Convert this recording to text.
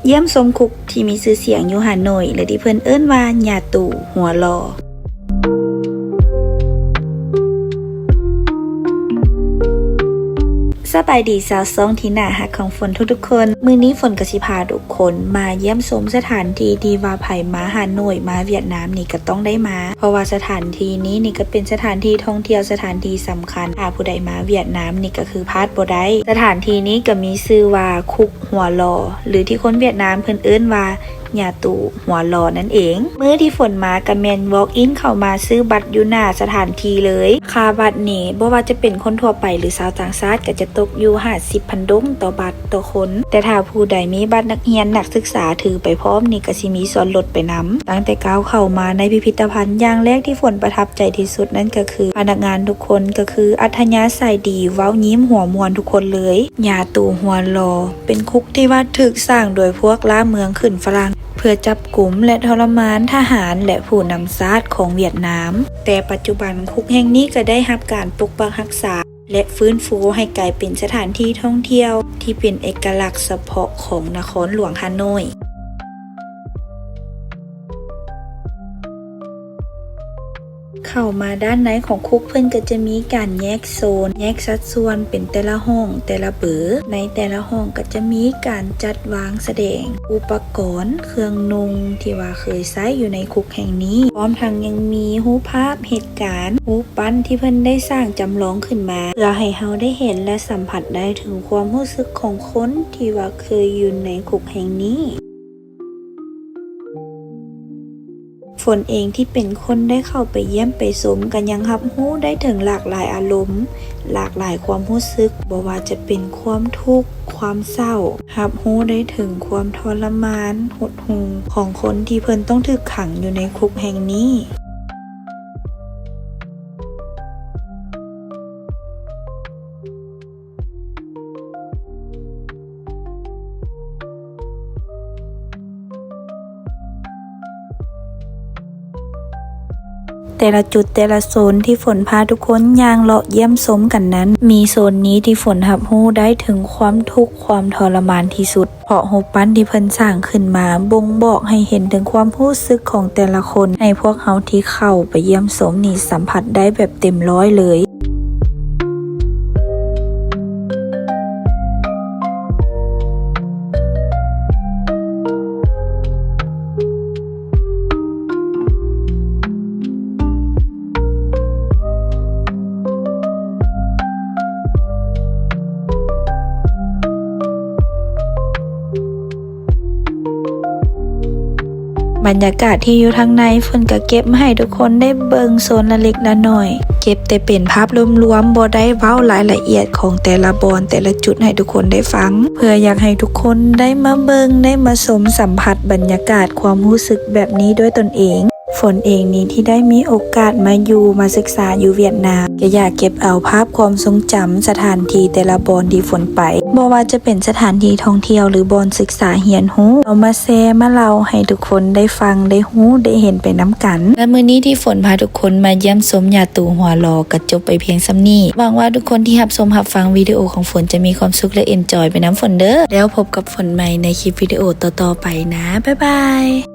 เยี่ยมชมคุกที่มีชื่อเสียงอยู่ฮานอยหรือที่เพิ่นเอิ้นว่าญาตู่หัวหล่อสบายดีสาวซ่องที่น่าฮักของฝนทุกๆคนมื้อนี้ฝนก็สิพาทุกคนมาเยี่ยมชมสถานที่ที่ว่าไผมาฮานอยมาเวียดนามนี่ก็ต้องได้มาเพราะว่าสถานที่นี้นี่ก็เป็นสถานที่ท่องเที่ยวสถานที่สำคัญถ้าผู้ใดมาเวียดนามนี่ก็คือพลาดบ่ได้สถานที่นี้ก็มีชื่อว่าคุกหัวหล่อหรือที่คนเวียดนามเพิ่นเอิ้นว่าญาตู่หัวหล่อนั่นเองมื้อที่ฝนมาก็แม่น walk in เข้ามาซื้อบัตรอยู่หน้าสถานที่เลยค่าบัตรนี่บ่ว่าจะเป็นคนทั่วไปหรือชาวต่างชาติก็จะตกอยู่50,000 ดงต่อบัตรต่อคนแต่ถ้าผู้ใดมีบัตรนักเรียนนักศึกษาถือไปพร้อมนี่ก็สิมีส่วนลดไปนำตั้งแต่ก้าวเข้ามาในพิพิธภัณฑ์อย่างแรกที่ฝนประทับใจที่สุดนั่นก็คือพนักงานทุกคนก็คืออัธยาศัยดีเว้ายิ้มหัวมวนทุกคนเลยญาตู่หัวหล่อเป็นคุกที่ว่าถูกสร้างโดยพวกล่าเมืองขึ้นฝรั่งเพื่อจับกุมและทรมานทหารและผู้นำชาติของเวียดนามแต่ปัจจุบันคุกแห่งนี้ก็ได้รับการปกปักรักษาและฟื้นฟูให้กลายเป็นสถานที่ท่องเที่ยวที่เป็นเอกลักษณ์เฉพาะของนครหลวงฮานอยเข้ามาด้านในของคุกเพิ่นก็จะมีการแยกโซนแยกสัดส่วนเป็นแต่ละห้องแต่ละเบอในแต่ละห้องก็จะมีการจัดวางแสดงอุปกรณ์เครื่องนุ่งที่ว่าเคยใช้อยู่ในคุกแห่งนี้พร้อมทั้งยังมีรูปภาพเหตุการณ์รูปปั้นที่เพิ่นได้สร้างจำลองขึ้นมาเพื่อให้เฮาได้เห็นและสัมผัสได้ถึงความรู้สึกของคนที่ว่าเคยอยู่ในคุกแห่งนี้ฝนเองที่เป็นคนได้เข้าไปเยี่ยมไปชมกันยังรับรู้ได้ถึงหลากหลายอารมณ์หลากหลายความรู้สึกบ่ว่าจะเป็นความทุกข์ความเศร้ารับรู้ได้ถึงความทรมานหดหู่ของคนที่เพิ่นต้องถูกขังอยู่ในคุกแห่งนี้แต่ละจุดแต่ละโซนที่ฝนพาทุกคนย่างเลาะเยี่ยมชมกันนั้นมีโซนนี้ที่ฝนรับรู้ได้ถึงความทุกข์ความทรมานที่สุดเพราะรูปปั้นที่เพิ่นสร้างขึ้นมาบ่งบอกให้เห็นถึงความรู้สึกของแต่ละคนให้พวกเฮาที่เข้าไปเยี่ยมชมนี่สัมผัสได้แบบเต็มร้อยเลยบรรยากาศที่อยู่ทางในฝนก็เก็บมาให้ทุกคนได้เบิ่งโซนละเล็กละน้อยเก็บแต่เป็นภาพรวมๆบ่ได้เว้ารายละเอียดของแต่ละบอนแต่ละจุดให้ทุกคนได้ฟังเพื่ออยากให้ทุกคนได้มาเบิ่งได้มาสัมผัสบรรยากาศความรู้สึกแบบนี้ด้วยตนเองฝนเองนี้ที่ได้มีโอกาสมาอยู่มาศึกษาอยู่เวียดนามก็อยากเก็บเอาภาพความทรงจำสถานที่แต่ละบอนที่ฝนไปบ่ว่าจะเป็นสถานที่ท่องเที่ยวหรือบอนศึกษาเฮียนฮู้เอามาแชร์มาเล่าให้ทุกคนได้ฟังได้ฮู้ได้เห็นไปน้ำกันและมื้อนี้ที่ฝนพาทุกคนมาเยี่ยมชมญาตู่หัวหล่อก็จบไปเพียงส่ำนี้หวังว่าทุกคนที่รับชมรับฟังวิดีโอของฝนจะมีความสุขและเอนจอยไปน้ำฝนเด้อแล้วพบกับฝนใหม่ในคลิปวิดีโอต่อๆไปนะบ๊ายบาย